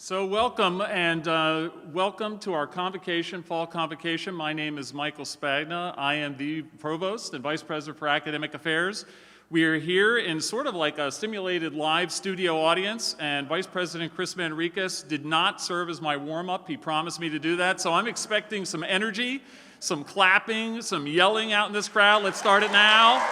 So welcome, and welcome to our convocation, fall convocation. My name is Michael Spagna. I am the Provost and Vice President for Academic Affairs. We are here in sort of like a simulated live studio audience, and Vice President Chris Manriquez did not serve as my warm-up. He promised me to do that, so I'm expecting some energy, some clapping, some yelling out in this crowd. Let's start it now.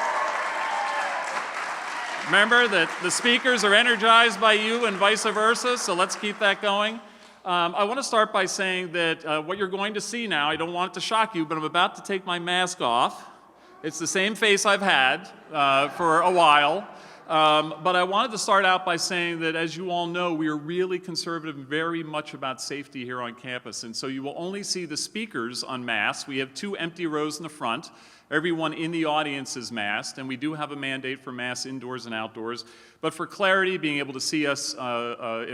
Remember that the speakers are energized by you and vice versa, so let's keep that going. I want to start by saying that what you're going to see now, I don't want it to shock you, but I'm about to take my mask off. It's the same face I've had for a while. But I wanted to start out by saying that, as you all know, we are really conservative and very much about safety here on campus. And so you will only see the speakers unmasked. We have 2 empty rows in the front. Everyone in the audience is masked, and we do have a mandate for masks indoors and outdoors. But for clarity, being able to see us in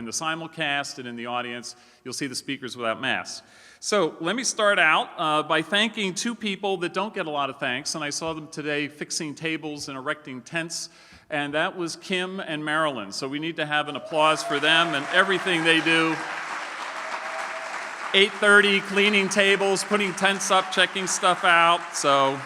the simulcast and in the audience, you'll see the speakers without masks. So let me start out by thanking 2 people that don't get a lot of thanks, and I saw them today fixing tables and erecting tents, and that was Kim and Marilyn. So we need to have an applause for them and everything they do. 8:30, cleaning tables, putting tents up, checking stuff out. So,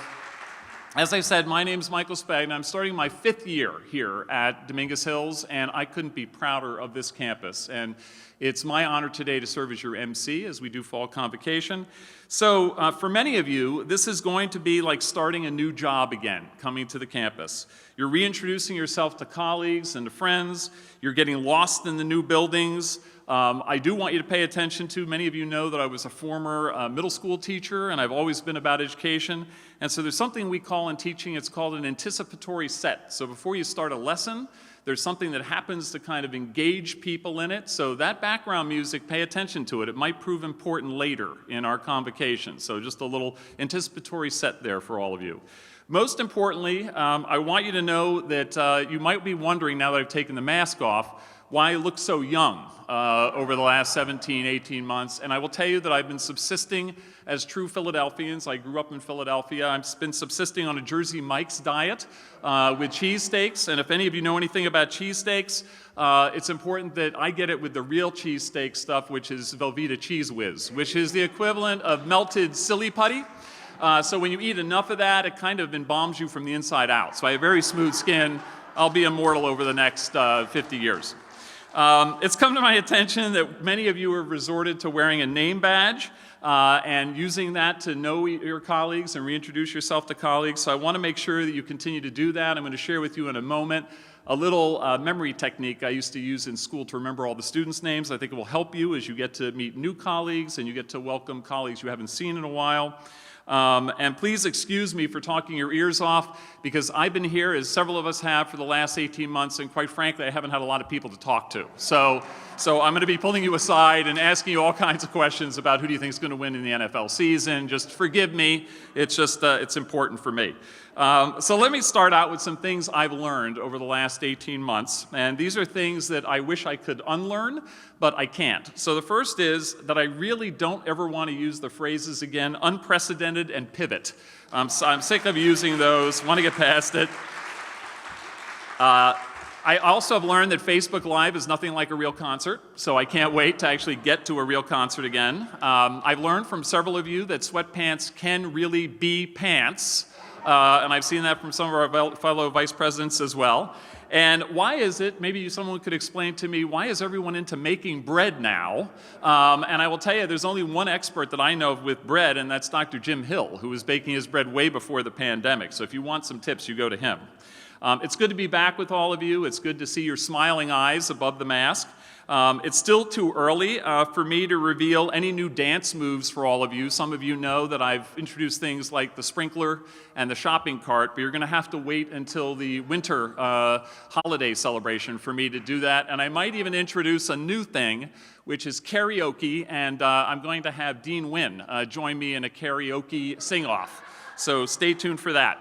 as I said, my name is Michael Spagna. I'm starting my 5th year here at Dominguez Hills, and I couldn't be prouder of this campus. And it's my honor today to serve as your MC as we do fall convocation. So for many of you, this is going to be like starting a new job again, coming to the campus. You're reintroducing yourself to colleagues and to friends. You're getting lost in the new buildings. I do want you to pay attention to, many of you know that I was a former middle school teacher, and I've always been about education. And so there's something we call in teaching, it's called an anticipatory set. So before you start a lesson, there's something that happens to kind of engage people in it. So that background music, pay attention to it. It might prove important later in our convocation. So just a little anticipatory set there for all of you. Most importantly, I want you to know that you might be wondering, now that I've taken the mask off, why I look so young over the last 17, 18 months. And I will tell you that I've been subsisting as true Philadelphians. I grew up in Philadelphia. I've been subsisting on a Jersey Mike's diet with cheesesteaks. And if any of you know anything about cheesesteaks, it's important that I get it with the real cheesesteak stuff, which is Velveeta Cheese Whiz, which is the equivalent of melted silly putty. So when you eat enough of that, it kind of embalms you from the inside out. So I have very smooth skin. I'll be immortal over the next 50 years. It's come to my attention that many of you have resorted to wearing a name badge and using that to know your colleagues and reintroduce yourself to colleagues. So I want to make sure that you continue to do that. I'm going to share with you in a moment a little memory technique I used to use in school to remember all the students' names. I think it will help you as you get to meet new colleagues and you get to welcome colleagues you haven't seen in a while. And please excuse me for talking your ears off, because I've been here, as several of us have, for the last 18 months, and quite frankly, I haven't had a lot of people to talk to. So I'm going to be pulling you aside and asking you all kinds of questions about who do you think is going to win in the NFL season. Just forgive me. It's just, it's important for me. So let me start out with some things I've learned over the last 18 months. And these are things that I wish I could unlearn, but I can't. So the first is that I really don't ever want to use the phrases again, unprecedented and pivot. I'm sick of using those, want to get past it. I also have learned that Facebook Live is nothing like a real concert, so I can't wait to actually get to a real concert again. I've learned from several of you that sweatpants can really be pants. And I've seen that from some of our fellow vice presidents as well. And why is it, maybe someone could explain to me, why is everyone into making bread now? And I will tell you, there's only one expert that I know of with bread, and that's Dr. Jim Hill, who was baking his bread way before the pandemic. So if you want some tips, you go to him. It's good to be back with all of you. It's good to see your smiling eyes above the mask. It's still too early for me to reveal any new dance moves for all of you. Some of you know that I've introduced things like the sprinkler and the shopping cart, but you're going to have to wait until the winter holiday celebration for me to do that. And I might even introduce a new thing, which is karaoke, and I'm going to have Dean Wynn join me in a karaoke sing-off. So stay tuned for that.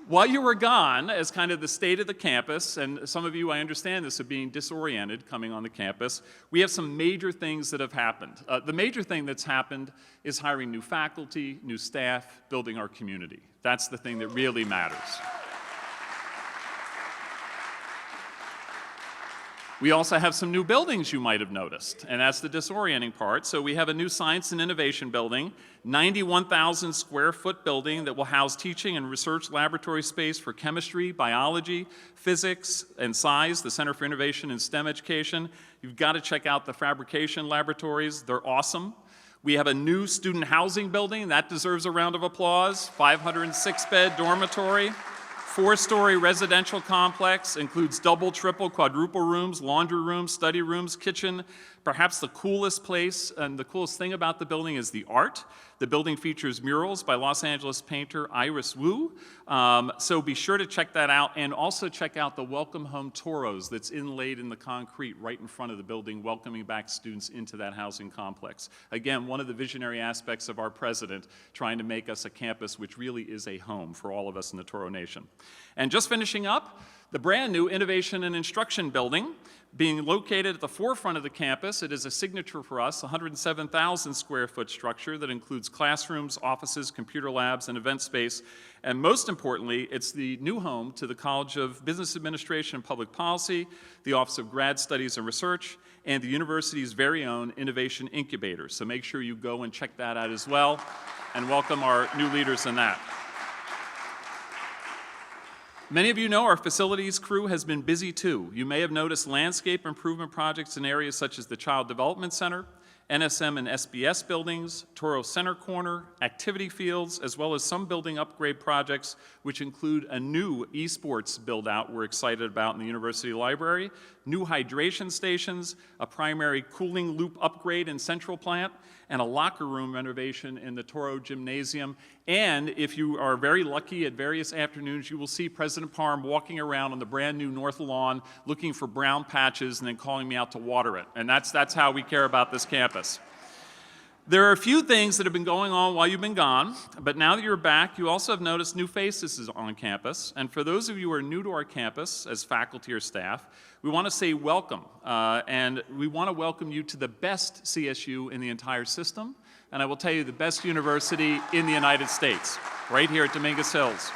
While you were gone, as kind of the state of the campus, and some of you, I understand this, are being disoriented coming on the campus, we have some major things that have happened. The major thing that's happened is hiring new faculty, new staff, building our community. That's the thing that really matters. We also have some new buildings you might have noticed, and that's the disorienting part. So we have a new Science and Innovation Building, 91,000 square foot building that will house teaching and research laboratory space for chemistry, biology, physics, and SCIES, the Center for Innovation in STEM Education. You've got to check out the fabrication laboratories. They're awesome. We have a new student housing building. That deserves a round of applause. 506-bed dormitory. 4-story residential complex, includes double, triple, quadruple rooms, laundry rooms, study rooms, kitchen. Perhaps the coolest place and the coolest thing about the building is the art. The building features murals by Los Angeles painter Iris Wu. So be sure to check that out, and also check out the Welcome Home Toros that's inlaid in the concrete right in front of the building, welcoming back students into that housing complex. Again, one of the visionary aspects of our president, trying to make us a campus which really is a home for all of us in the Toro Nation. And just finishing up, the brand new Innovation and Instruction Building, being located at the forefront of the campus. It is a signature for us, 107,000 square foot structure that includes classrooms, offices, computer labs, and event space. And most importantly, it's the new home to the College of Business Administration and Public Policy, the Office of Grad Studies and Research, and the university's very own Innovation Incubator. So make sure you go and check that out as well, and welcome our new leaders in that. Many of you know our facilities crew has been busy too. You may have noticed landscape improvement projects in areas such as the Child Development Center, NSM and SBS buildings, Toro Center Corner, activity fields, as well as some building upgrade projects, which include a new esports build-out we're excited about in the University Library, new hydration stations, a primary cooling loop upgrade in Central Plant, and a locker room renovation in the Toro Gymnasium. And if you are very lucky, at various afternoons, you will see President Parham walking around on the brand new North Lawn looking for brown patches and then calling me out to water it. And that's how we care about this campus. There are a few things that have been going on while you've been gone, but now that you're back, you also have noticed new faces on campus. And for those of you who are new to our campus as faculty or staff, we want to say welcome. And we want to welcome you to the best CSU in the entire system. And I will tell you, the best university in the United States, right here at Dominguez Hills.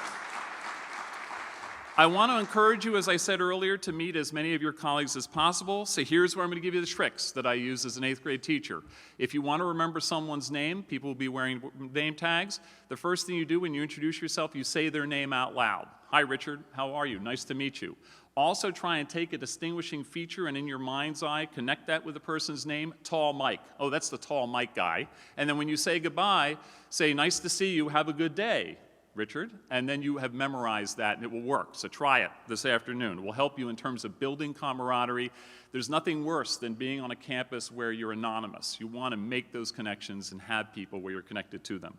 I want to encourage you, as I said earlier, to meet as many of your colleagues as possible. So here's where I'm going to give you the tricks that I use as an 8th grade teacher. If you want to remember someone's name, people will be wearing name tags. The first thing you do when you introduce yourself, you say their name out loud. Hi, Richard. How are you? Nice to meet you. Also try and take a distinguishing feature and in your mind's eye, connect that with the person's name. Tall Mike. Oh, that's the tall Mike guy. And then when you say goodbye, say, nice to see you. Have a good day, Richard, and then you have memorized that and it will work. So try it this afternoon. It will help you in terms of building camaraderie. There's nothing worse than being on a campus where you're anonymous. You want to make those connections and have people where you're connected to them.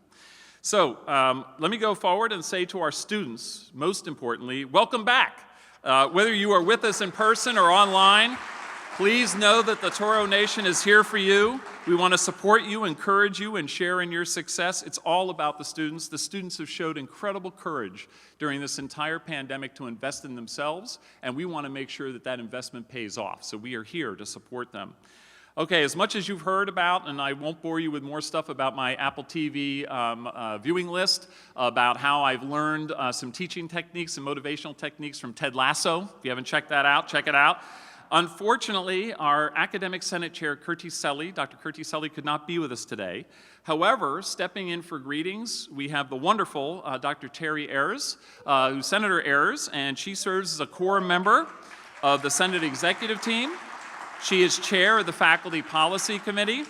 So let me go forward and say to our students, most importantly, welcome back. Whether you are with us in person or online, please know that the Toro Nation is here for you. We want to support you, encourage you, and share in your success. It's all about the students. The students have showed incredible courage during this entire pandemic to invest in themselves, and we want to make sure that that investment pays off. So we are here to support them. Okay, as much as you've heard about, and I won't bore you with more stuff about my Apple TV viewing list, about how I've learned some teaching techniques and motivational techniques from Ted Lasso. If you haven't checked that out, check it out. Unfortunately, our Academic Senate Chair, Curti Selly, Dr. Curti Selly, could not be with us today. However, stepping in for greetings, we have the wonderful Dr. Terry Ayers, who's Senator Ayers, and she serves as a core member of the Senate Executive Team. She is chair of the Faculty Policy Committee,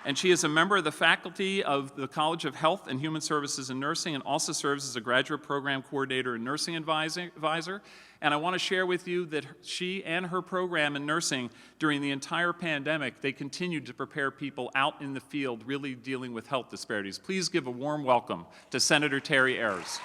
and she is a member of the faculty of the College of Health and Human Services and Nursing, and also serves as a graduate program coordinator and nursing advisor. And I want to share with you that she and her program in nursing during the entire pandemic, they continued to prepare people out in the field really dealing with health disparities. Please give a warm welcome to Senator Terry Ayers.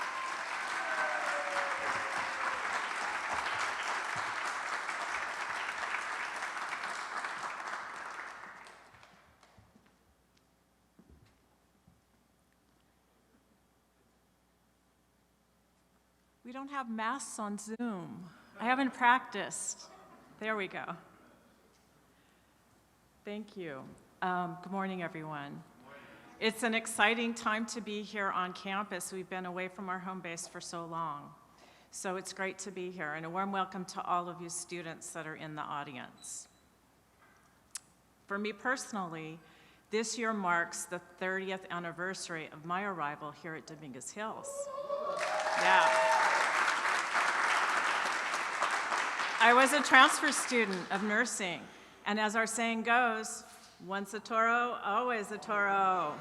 We don't have masks on Zoom. I haven't practiced. There we go. Thank you. Good morning, everyone. It's an exciting time to be here on campus. We've been away from our home base for so long. So it's great to be here, and a warm welcome to all of you students that are in the audience. For me personally, this year marks the 30th anniversary of my arrival here at Dominguez Hills. Yeah. I was a transfer student of nursing, and as our saying goes, once a Toro, always a Toro.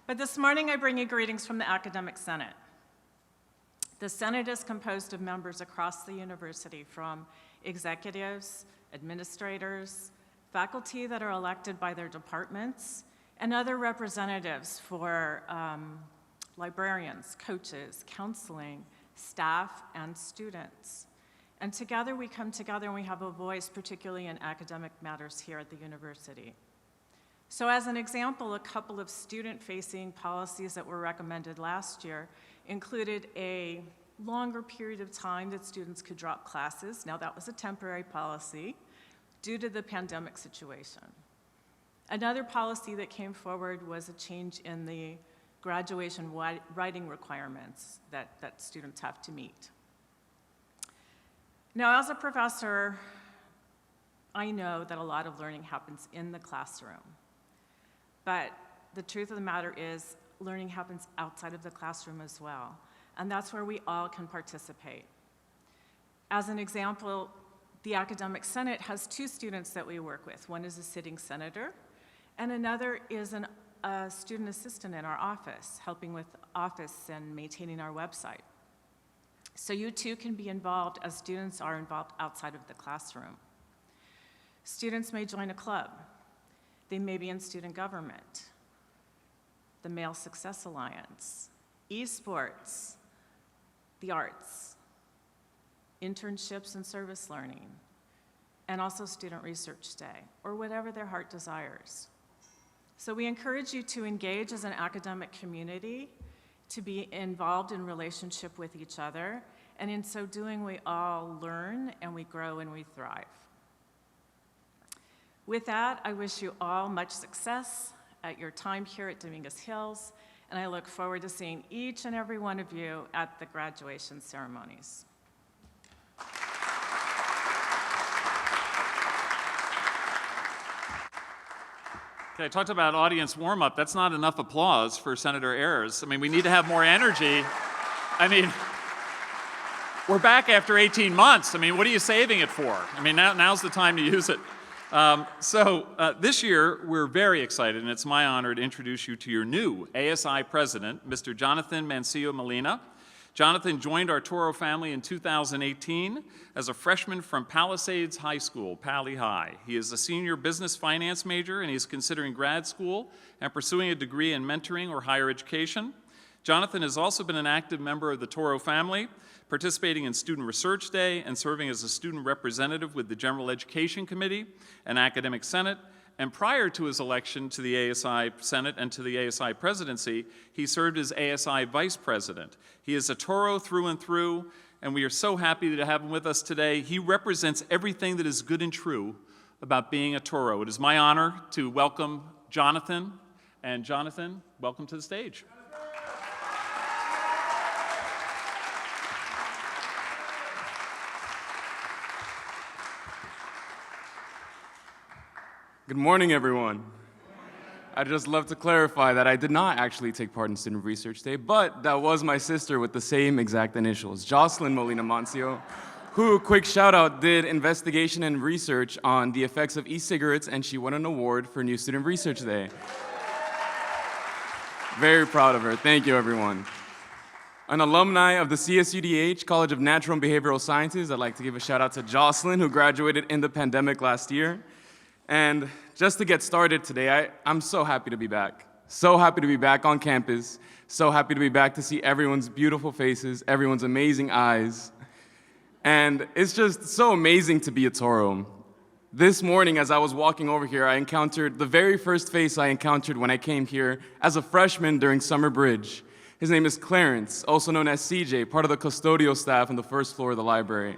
But this morning I bring you greetings from the Academic Senate. The Senate is composed of members across the university, from executives, administrators, faculty that are elected by their departments, and other representatives for librarians, coaches, counseling, staff, and students. And together we come together and we have a voice, particularly in academic matters here at the university. So as an example, a couple of student-facing policies that were recommended last year included a longer period of time that students could drop classes. Now that was a temporary policy due to the pandemic situation. Another policy that came forward was a change in the graduation writing requirements that students have to meet. Now, as a professor, I know that a lot of learning happens in the classroom, but the truth of the matter is learning happens outside of the classroom as well, and that's where we all can participate. As an example, the Academic Senate has two students that we work with. One is a sitting senator, and another is a student assistant in our office, helping with office and maintaining our website. So you too can be involved as students are involved outside of the classroom. Students may join a club. They may be in student government, the Male Success Alliance, esports, the arts, internships and service learning, and also Student Research Day, or whatever their heart desires. So we encourage you to engage as an academic community, to be involved in relationship with each other, and in so doing, we all learn and we grow and we thrive. With that, I wish you all much success at your time here at Dominguez Hills, and I look forward to seeing each and every one of you at the graduation ceremonies. Okay, I talked about audience warm-up. That's not enough applause for Senator Ayers. I mean, we need to have more energy. I mean, we're back after 18 months. I mean, what are you saving it for? I mean, now's the time to use it. This year, we're very excited, and it's my honor to introduce you to your new ASI president, Mr. Jonathan Mancillo Molina. Jonathan joined our Toro family in 2018 as a freshman from Palisades High School, Pali High. He is a senior business finance major, and he's considering grad school and pursuing a degree in mentoring or higher education. Jonathan has also been an active member of the Toro family, participating in Student Research Day and serving as a student representative with the General Education Committee and Academic Senate. And prior to his election to the ASI Senate and to the ASI presidency, he served as ASI vice president. He is a Toro through and through, and we are so happy to have him with us today. He represents everything that is good and true about being a Toro. It is my honor to welcome Jonathan. And Jonathan, welcome to the stage. Good morning, everyone. I'd just love to clarify that I did not actually take part in Student Research Day, but that was my sister with the same exact initials, Jocelyn Molina Mancio, who, quick shout out, did investigation and research on the effects of e-cigarettes, and she won an award for New Student Research Day. Very proud of her. Thank you, everyone. An alumni of the CSUDH College of Natural and Behavioral Sciences, I'd like to give a shout out to Jocelyn, who graduated in the pandemic last year. And just to get started today, I'm so happy to be back. So happy to be back on campus. So happy to be back to see everyone's beautiful faces, everyone's amazing eyes. And it's just so amazing to be a Toro. This morning, as I was walking over here, I encountered the very first face I encountered when I came here as a freshman during summer bridge. His name is Clarence, also known as CJ, part of the custodial staff on the first floor of the library.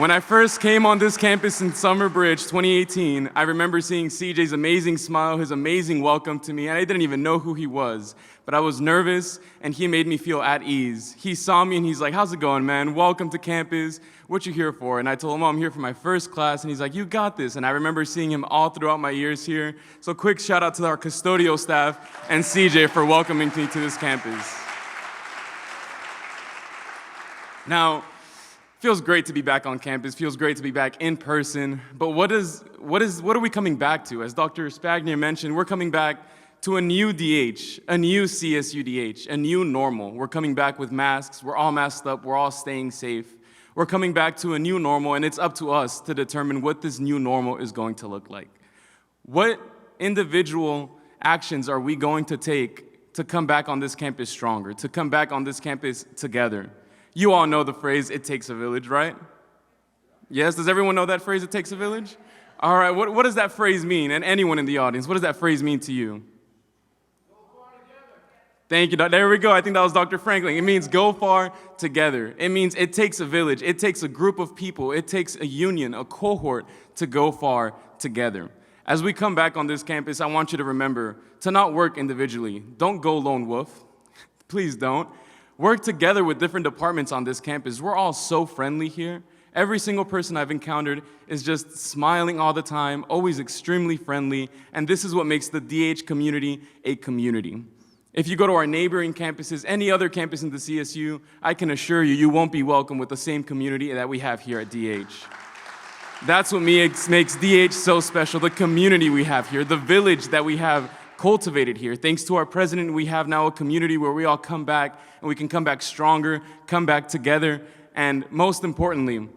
When I first came on this campus in Summer Bridge 2018, I remember seeing CJ's amazing smile, his amazing welcome to me, and I didn't even know who he was. But I was nervous, and he made me feel at ease. He saw me, and he's like, "How's it going, man? Welcome to campus. What you here for?" And I told him, "Oh, I'm here for my first class," and he's like, "You got this." And I remember seeing him all throughout my years here. So quick shout out to our custodial staff and CJ for welcoming me to this campus. Now, feels great to be back on campus, feels great to be back in person, but what are we coming back to? As Dr. Spagnier mentioned, we're coming back to a new DH, a new CSUDH, a new normal. We're coming back with masks, we're all masked up, we're all staying safe. We're coming back to a new normal, and it's up to us to determine what this new normal is going to look like. What individual actions are we going to take to come back on this campus stronger, to come back on this campus together? You all know the phrase, "It takes a village," right? Yes, does everyone know that phrase, "It takes a village"? All right, what does that phrase mean? And anyone in the audience, what does that phrase mean to you? Go far together. Thank you, there we go, I think that was Dr. Franklin. It means go far together. It means it takes a village, it takes a group of people, it takes a union, a cohort to go far together. As we come back on this campus, I want you to remember to not work individually. Don't go lone wolf, please don't. Work together with different departments on this campus. We're all so friendly here. Every single person I've encountered is just smiling all the time, always extremely friendly, and this is what makes the DH community a community. If you go to our neighboring campuses, any other campus in the CSU, I can assure you, you won't be welcome with the same community that we have here at DH. That's what makes DH so special, the community we have here, the village that we have cultivated here. Thanks to our president, we have now a community where we all come back, and we can come back stronger, come back together, and most importantly,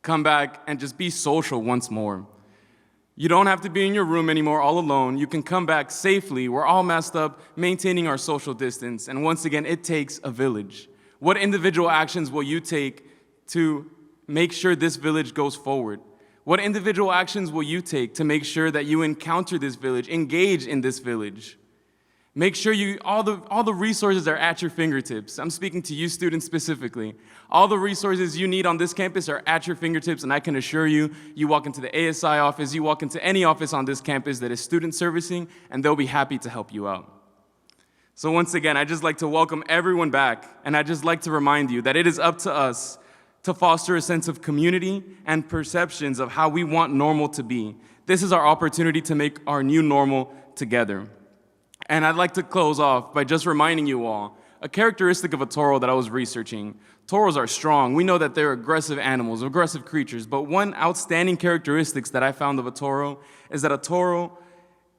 come back and just be social once more. You don't have to be in your room anymore all alone. You can come back safely. We're all masked up, maintaining our social distance, and once again, it takes a village. What individual actions will you take to make sure this village goes forward? What individual actions will you take to make sure that you encounter this village, engage in this village? Make sure all the resources are at your fingertips. I'm speaking to you students specifically. All the resources you need on this campus are at your fingertips, and I can assure you, you walk into the ASI office, you walk into any office on this campus that is student servicing, and they'll be happy to help you out. So once again, I'd just like to welcome everyone back, and I'd just like to remind you that it is up to us to foster a sense of community and perceptions of how we want normal to be. This is our opportunity to make our new normal together. And I'd like to close off by just reminding you all, a characteristic of a toro that I was researching. Toros are strong. We know that they're aggressive animals, aggressive creatures, but one outstanding characteristic that I found of a toro is that a toro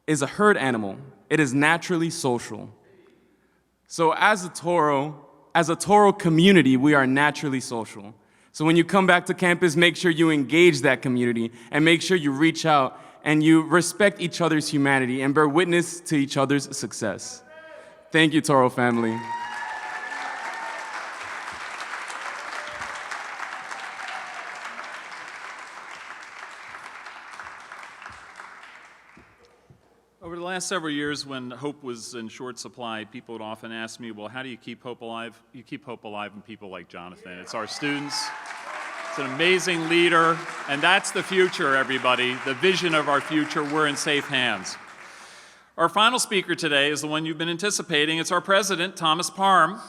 is a herd animal. It is naturally social. So as a toro community, we are naturally social. So when you come back to campus, make sure you engage that community and make sure you reach out and you respect each other's humanity and bear witness to each other's success. Thank you, Toro family. Over the last several years, when hope was in short supply, people would often ask me, well, how do you keep hope alive? You keep hope alive in people like Jonathan. It's our students. It's an amazing leader, and that's the future, everybody. The vision of our future. We're in safe hands. Our final speaker today is the one you've been anticipating. It's our president, Thomas Parham.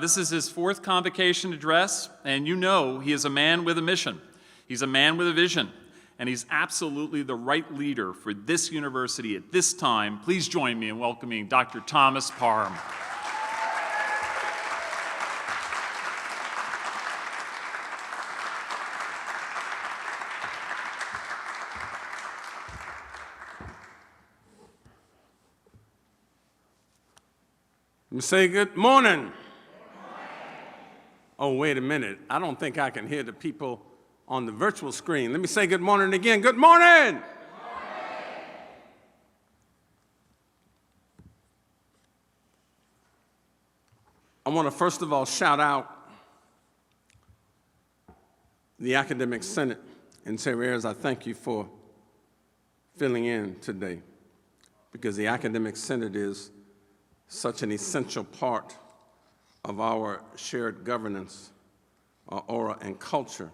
This is his 4th convocation address, and you know he is a man with a mission. He's a man with a vision, and he's absolutely the right leader for this university at this time. Please join me in welcoming Dr. Thomas Parham. Say good morning. Good morning. Oh, wait a minute. I don't think I can hear the people on the virtual screen. Let me say good morning again. Good morning. Good morning. I want to first of all shout out the Academic Senate and say, Ayers, I thank you for filling in today, because the Academic Senate is such an essential part of our shared governance, aura, and culture.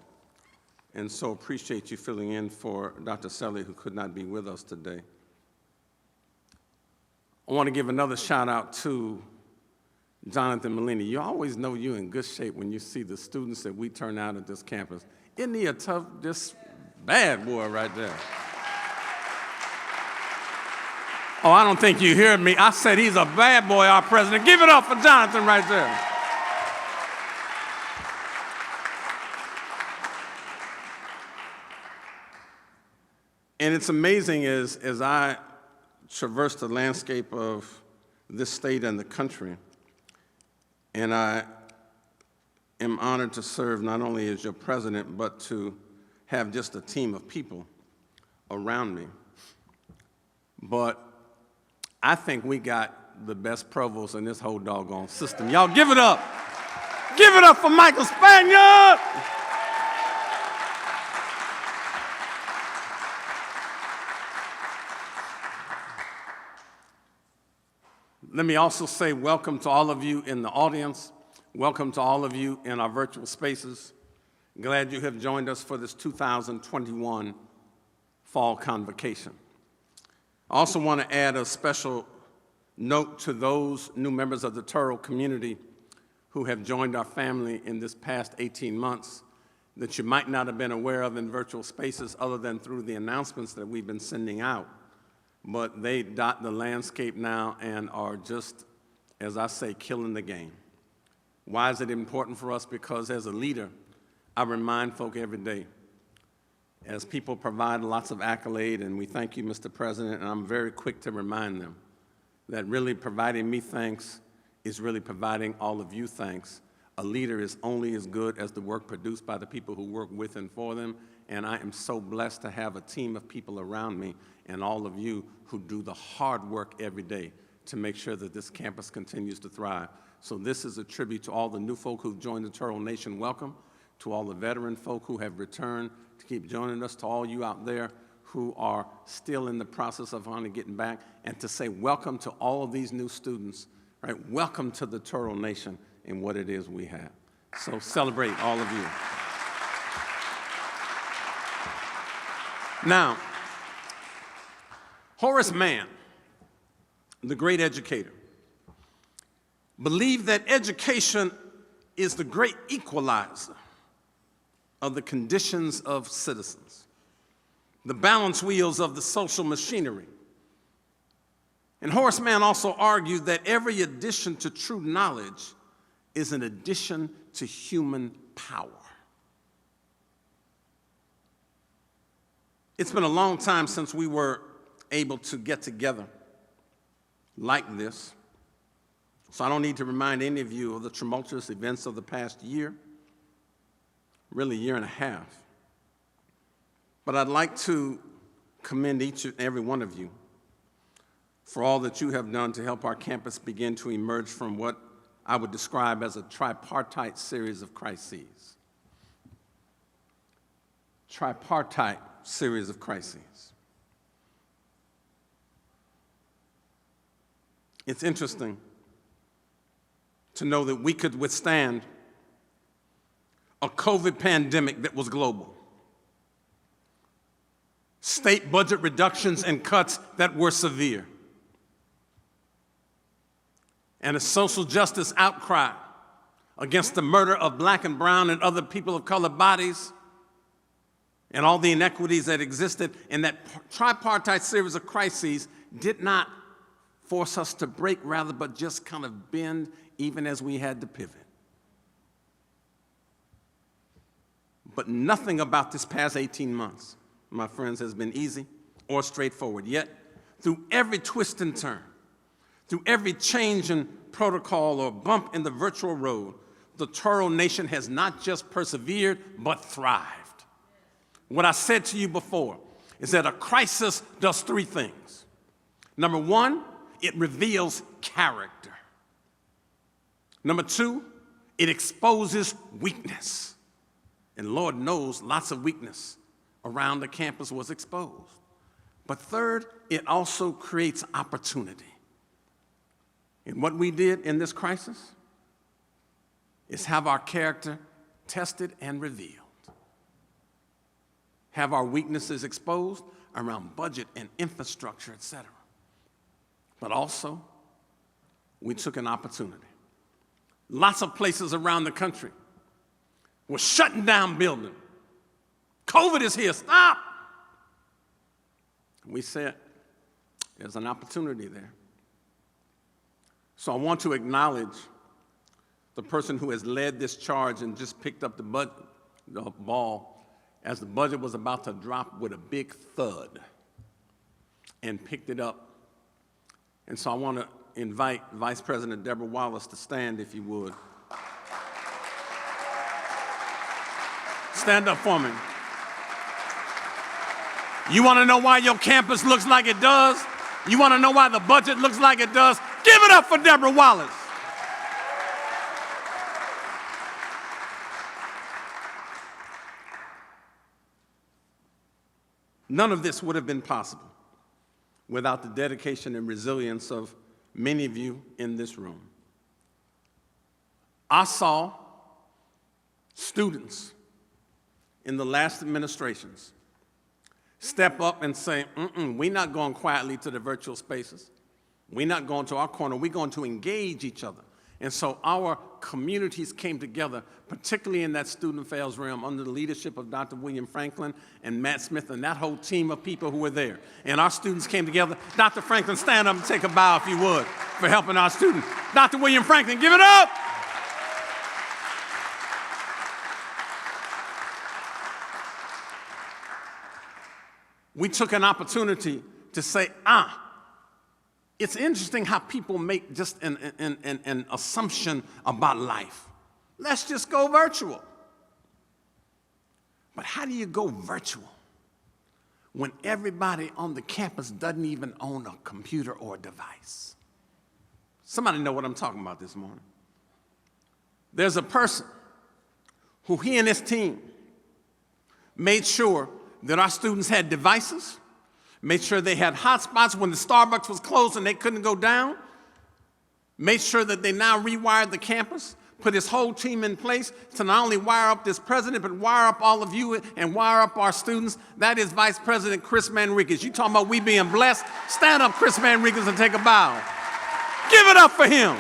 and so appreciate you filling in for Dr. Selly, who could not be with us today. I want to give another shout out to Jonathan Molina. You always know you're in good shape when you see the students that we turn out at this campus. Isn't he a tough, just bad boy right there? Oh, I don't think you heard me. I said he's a bad boy, our president. Give it up for Jonathan right there. And it's amazing as I traverse the landscape of this state and the country, and I am honored to serve not only as your president, but to have just a team of people around me. But I think we got the best provost in this whole doggone system. Y'all give it up. Give it up for Michael Spaniard. Let me also say welcome to all of you in the audience. Welcome to all of you in our virtual spaces. Glad you have joined us for this 2021 Fall Convocation. I also want to add a special note to those new members of the Turl community who have joined our family in this past 18 months that you might not have been aware of in virtual spaces other than through the announcements that we've been sending out. But they dot the landscape now and are just, as I say, killing the game. Why is it important for us? Because as a leader, I remind folk every day, as people provide lots of accolade, and we thank you, Mr. President, and I'm very quick to remind them that really providing me thanks is really providing all of you thanks. A leader is only as good as the work produced by the people who work with and for them, and I am so blessed to have a team of people around me and all of you who do the hard work every day to make sure that this campus continues to thrive. So this is a tribute to all the new folk who've joined the Turl Nation. Welcome. To all the veteran folk who have returned to keep joining us, to all you out there who are still in the process of getting back, and to say welcome to all of these new students, right? Welcome to the Turl Nation and what it is we have. So celebrate all of you. Now, Horace Mann, the great educator, believed that education is the great equalizer of the conditions of citizens, the balance wheels of the social machinery. And Horace Mann also argued that every addition to true knowledge is an addition to human power. It's been a long time since we were able to get together like this, so I don't need to remind any of you of the tumultuous events of the past year, really year and a half. But I'd like to commend each and every one of you for all that you have done to help our campus begin to emerge from what I would describe as a tripartite series of crises. Tripartite series of crises. It's interesting to know that we could withstand a COVID pandemic that was global, state budget reductions and cuts that were severe, and a social justice outcry against the murder of black and brown and other people of color bodies and all the inequities that existed. And that tripartite series of crises did not force us to break, rather, but just kind of bend even as we had to pivot. But nothing about this past 18 months, my friends, has been easy or straightforward. Yet, through every twist and turn, through every change in protocol or bump in the virtual road, the Turl Nation has not just persevered, but thrived. What I said to you before is that a crisis does three things. Number one, it reveals character. Number two, it exposes weakness. And Lord knows lots of weakness around the campus was exposed. But third, it also creates opportunity. And what we did in this crisis is have our character tested and revealed. have our weaknesses exposed around budget and infrastructure, et cetera. But also, we took an opportunity. Lots of places around the country were shutting down buildings. COVID is here, stop! We said, there's an opportunity there. So I want to acknowledge the person who has led this charge and just picked up the ball as the budget was about to drop with a big thud and picked it up. And so I want to invite Vice President Deborah Wallace to stand, if you would. Stand up for me. You want to know why your campus looks like it does? You want to know why the budget looks like it does? Give it up for Deborah Wallace. None of this would have been possible without the dedication and resilience of many of you in this room. I saw students in the last administrations step up and say, we're not going quietly to the virtual spaces. We're not going to our corner. We're going to engage each other. And so our communities came together, particularly in that student affairs realm, under the leadership of Dr. William Franklin and Matt Smith and that whole team of people who were there. And our students came together. Dr. Franklin, stand up and take a bow, if you would, for helping our students. Dr. William Franklin, give it up! We took an opportunity to say, it's interesting how people make just an assumption about life. Let's just go virtual. But how do you go virtual when everybody on the campus doesn't even own a computer or a device? Somebody know what I'm talking about this morning. There's a person who he and his team made sure that our students had devices, made sure they had hotspots when the Starbucks was closed and they couldn't go down, made sure that they now rewired the campus, put his whole team in place to not only wire up this president, but wire up all of you and wire up our students. That is Vice President Chris Manriquez. You talking about we being blessed? Stand up, Chris Manriquez, and take a bow. Give it up for him.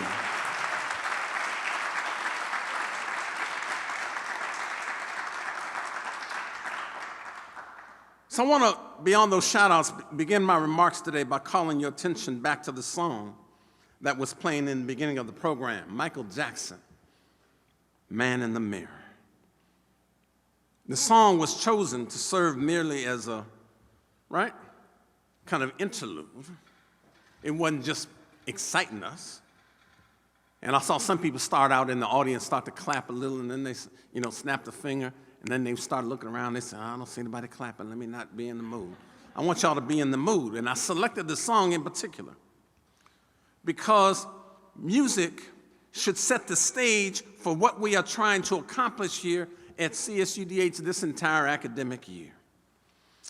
So I want to, beyond those shout-outs, begin my remarks today by calling your attention back to the song that was playing in the beginning of the program, Michael Jackson, Man in the Mirror. The song was chosen to serve merely as a, kind of interlude. It wasn't just exciting us. And I saw some people start out in the audience, start to clap a little, and then they, snapped a finger. And then they started looking around. They said, I don't see anybody clapping. Let me not be in the mood. I want y'all to be in the mood. And I selected this song in particular because music should set the stage for what we are trying to accomplish here at CSUDH this entire academic year.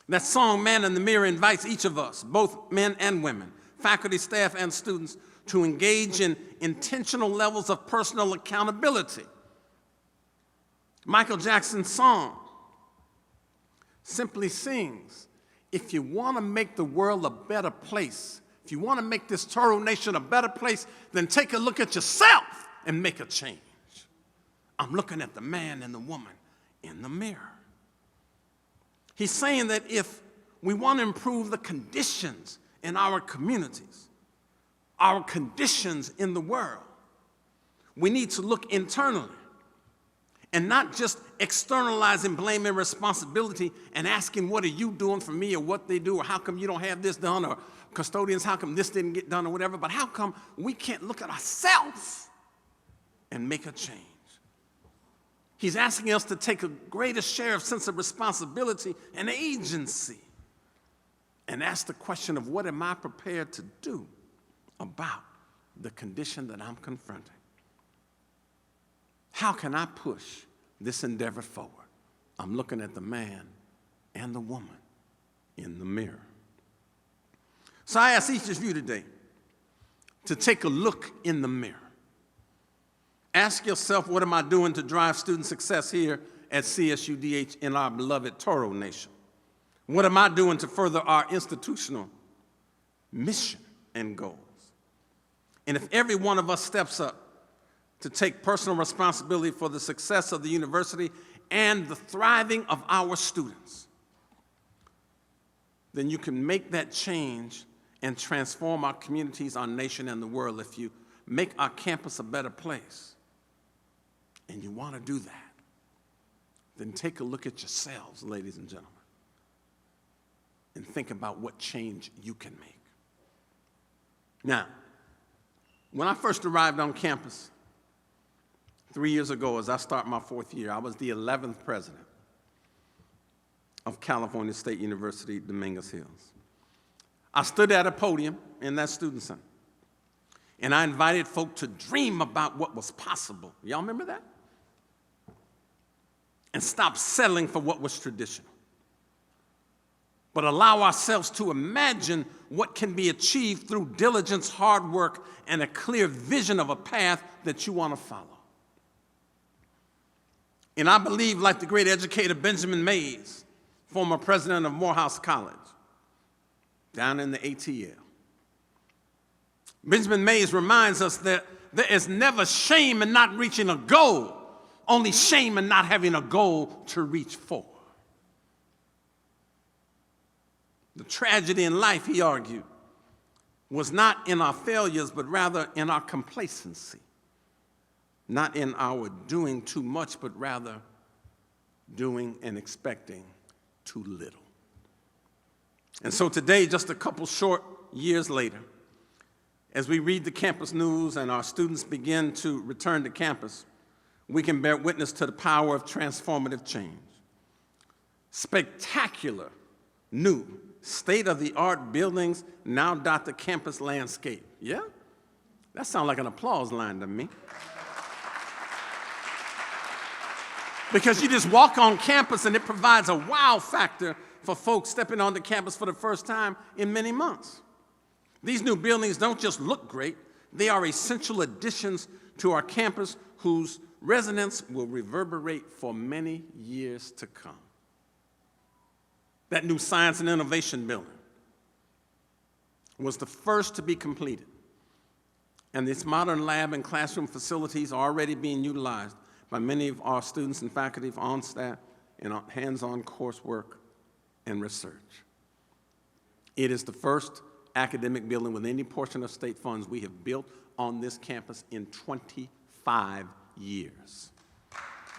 That song, Man in the Mirror, invites each of us, both men and women, faculty, staff, and students, to engage in intentional levels of personal accountability. Michael Jackson's song simply sings, if you want to make the world a better place, if you want to make this Toro Nation a better place, then take a look at yourself and make a change. I'm looking at the man and the woman in the mirror. He's saying that if we want to improve the conditions in our communities, our conditions in the world, we need to look internally. And not just externalizing blame and responsibility and asking, what are you doing for me, or what they do, or how come you don't have this done, or custodians, how come this didn't get done, or whatever, but how come we can't look at ourselves and make a change? He's asking us to take a greater share of sense of responsibility and agency and ask the question of what am I prepared to do about the condition that I'm confronting? How can I push this endeavor forward? I'm looking at the man and the woman in the mirror. So I ask each of you today to take a look in the mirror. Ask yourself, what am I doing to drive student success here at CSUDH in our beloved Toro Nation? What am I doing to further our institutional mission and goals? And if every one of us steps up to take personal responsibility for the success of the university and the thriving of our students, then you can make that change and transform our communities, our nation, and the world. If you make our campus a better place, and you want to do that, then take a look at yourselves, ladies and gentlemen, and think about what change you can make. Now, when I first arrived on campus 3 years ago, as I start my 4th year, I was the 11th president of California State University, Dominguez Hills. I stood at a podium in that student center, and I invited folk to dream about what was possible. Y'all remember that? And stop settling for what was traditional, but allow ourselves to imagine what can be achieved through diligence, hard work, and a clear vision of a path that you want to follow. And I believe, like the great educator Benjamin Mays, former president of Morehouse College, down in the ATL. Benjamin Mays reminds us that there is never shame in not reaching a goal, only shame in not having a goal to reach for. The tragedy in life, he argued, was not in our failures, but rather in our complacency. Not in our doing too much, but rather doing and expecting too little. And so today, just a couple short years later, as we read the campus news and our students begin to return to campus, we can bear witness to the power of transformative change. Spectacular, new, state-of-the-art buildings now dot the campus landscape. Yeah? That sounds like an applause line to me. Because you just walk on campus and it provides a wow factor for folks stepping onto campus for the first time in many months. These new buildings don't just look great, they are essential additions to our campus whose resonance will reverberate for many years to come. That new Science and Innovation Building was the first to be completed, and its modern lab and classroom facilities are already being utilized by many of our students and faculty on staff in hands-on coursework and research. It is the first academic building with any portion of state funds we have built on this campus in 25 years.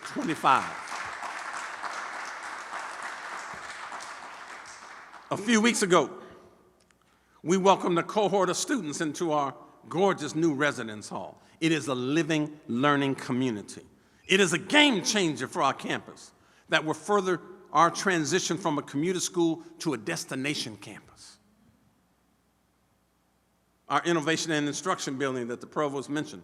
25. A few weeks ago, we welcomed a cohort of students into our gorgeous new residence hall. It is a living, learning community. It is a game changer for our campus that will further our transition from a commuter school to a destination campus. Our innovation and instruction building that the provost mentioned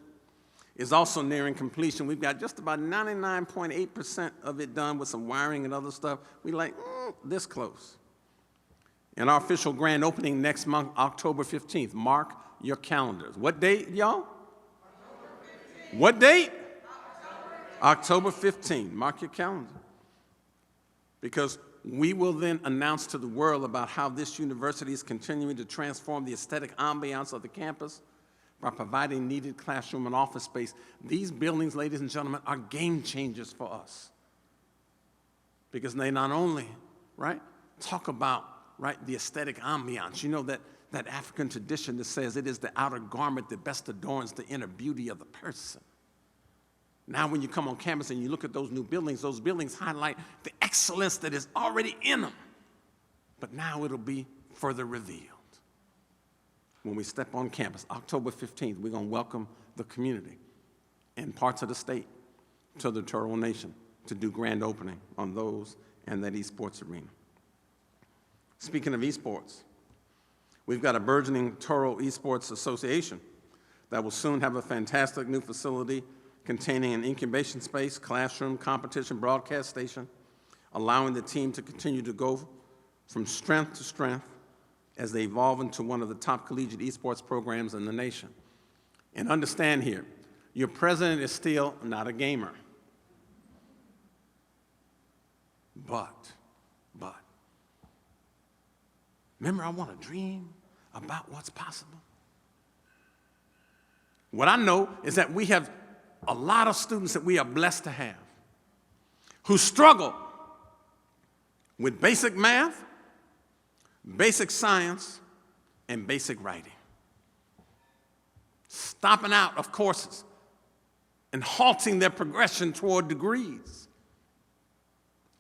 is also nearing completion. We've got just about 99.8% of it done with some wiring and other stuff. We're like, this close. And our official grand opening next month, October 15th. Mark your calendars. What date, y'all? What date? October 15th. Mark your calendar. Because we will then announce to the world about how this university is continuing to transform the aesthetic ambiance of the campus by providing needed classroom and office space. These buildings, ladies and gentlemen, are game changers for us. Because they not only, talk about, the aesthetic ambiance. You know that African tradition that says it is the outer garment that best adorns the inner beauty of the person. Now when you come on campus and you look at those buildings highlight the excellence that is already in them. But now it'll be further revealed. When we step on campus, October 15th, we're going to welcome the community and parts of the state to the Toro Nation to do grand opening on those and that esports arena. Speaking of esports, we've got a burgeoning Toro Esports Association that will soon have a fantastic new facility containing an incubation space, classroom, competition, broadcast station, allowing the team to continue to go from strength to strength as they evolve into one of the top collegiate esports programs in the nation. And understand here, your president is still not a gamer. But, Remember, I want to dream about what's possible. What I know is that we have a lot of students that we are blessed to have who struggle with basic math, basic science, and basic writing. Stopping out of courses and halting their progression toward degrees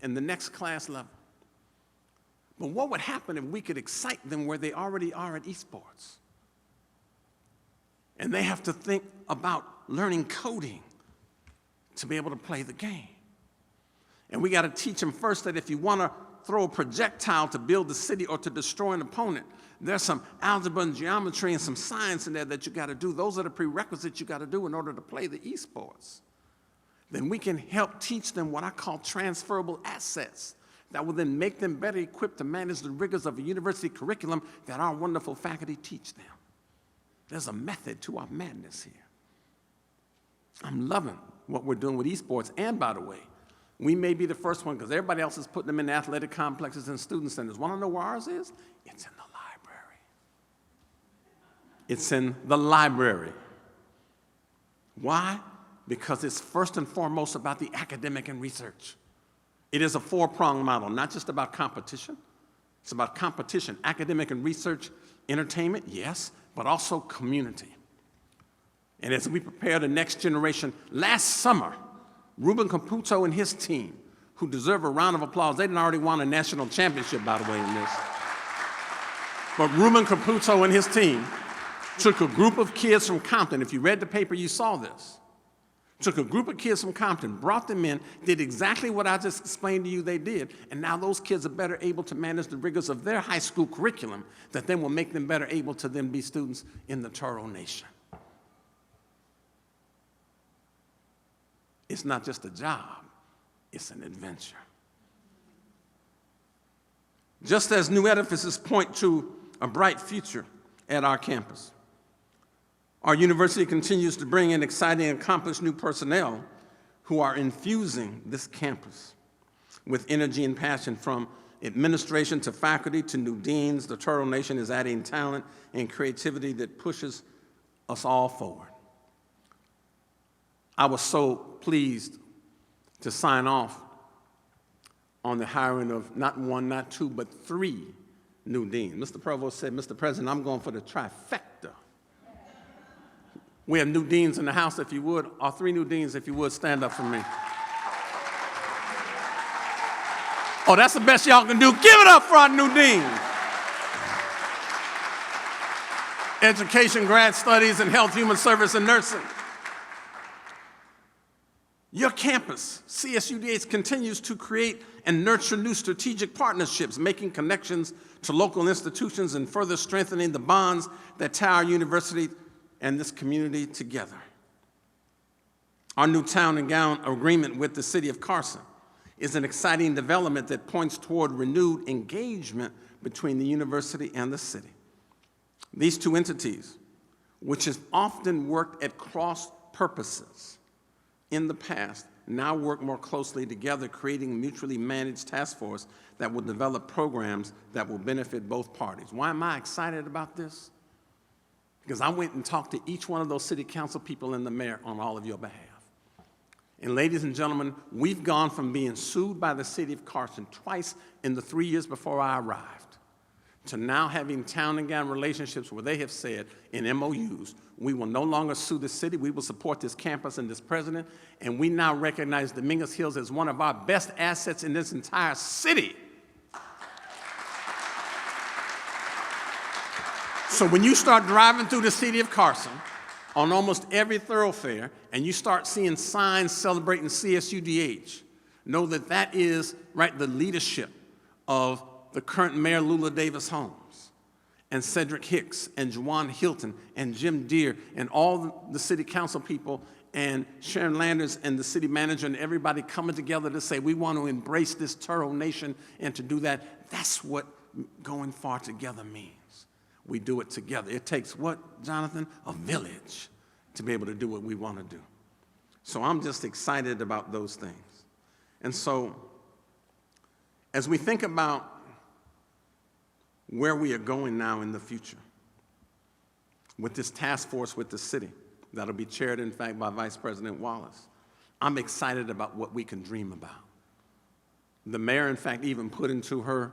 in the next class level. But what would happen if we could excite them where they already are at esports? And they have to think about learning coding to be able to play the game. And we got to teach them first that if you want to throw a projectile to build a city or to destroy an opponent, there's some algebra and geometry and some science in there that you got to do. Those are the prerequisites you got to do in order to play the esports. Then we can help teach them what I call transferable assets that will then make them better equipped to manage the rigors of a university curriculum that our wonderful faculty teach them. There's a method to our madness here. I'm loving what we're doing with esports. And by the way, we may be the first one because everybody else is putting them in athletic complexes and student centers. Want to know where ours is? It's in the library. It's in the library. Why? Because it's first and foremost about the academic and research. It is a four-pronged model, not just about competition. It's about competition, academic and research, entertainment, yes, but also community. And as we prepare the next generation, last summer, Ruben Caputo and his team, who deserve a round of applause, they didn't already won a national championship, by the way, in this. But Ruben Caputo and his team took a group of kids from Compton. If you read the paper, you saw this. Took a group of kids from Compton, brought them in, did exactly what I just explained to you they did, and now those kids are better able to manage the rigors of their high school curriculum that then will make them better able to then be students in the Toro Nation. It's not just a job, it's an adventure. Just as new edifices point to a bright future at our campus, our university continues to bring in exciting and accomplished new personnel who are infusing this campus with energy and passion. From administration to faculty to new deans, the Toro Nation is adding talent and creativity that pushes us all forward. I was so pleased to sign off on the hiring of not one, not two, but 3 new deans. Mr. Provost said, Mr. President, I'm going for the trifecta. We have new deans in the house, if you would, or 3 new deans, if you would, stand up for me. Oh, that's the best y'all can do. Give it up for our new deans. Education, grad studies, and health, human service, and nursing. Your campus, CSUDH, continues to create and nurture new strategic partnerships, making connections to local institutions and further strengthening the bonds that tie our university and this community together. Our new town and gown agreement with the city of Carson is an exciting development that points toward renewed engagement between the university and the city. These two entities, which have often worked at cross purposes in the past, now work more closely together, creating a mutually managed task force that will develop programs that will benefit both parties. Why am I excited about this? Because I went and talked to each one of those city council people and the mayor on all of your behalf. And ladies and gentlemen, we've gone from being sued by the city of Carson twice in the 3 years before I arrived to now having town and gown relationships where they have said in MOUs, we will no longer sue the city, we will support this campus and this president, and we now recognize Dominguez Hills as one of our best assets in this entire city. So when you start driving through the city of Carson on almost every thoroughfare and you start seeing signs celebrating CSUDH, know that that is, right, the leadership of the current Mayor Lula Davis Holmes and Cedric Hicks and Juwan Hilton and Jim Deere and all the city council people and Sharon Landers and the city manager and everybody coming together to say we want to embrace this Toro Nation and to do that. That's what going far together means. We do it together. It takes what, Jonathan? A village to be able to do what we want to do. So I'm just excited about those things. And so as we think about where we are going now in the future with this task force with the city that'll be chaired, in fact, by Vice President Wallace. I'm excited about what we can dream about. The mayor, in fact, even put into her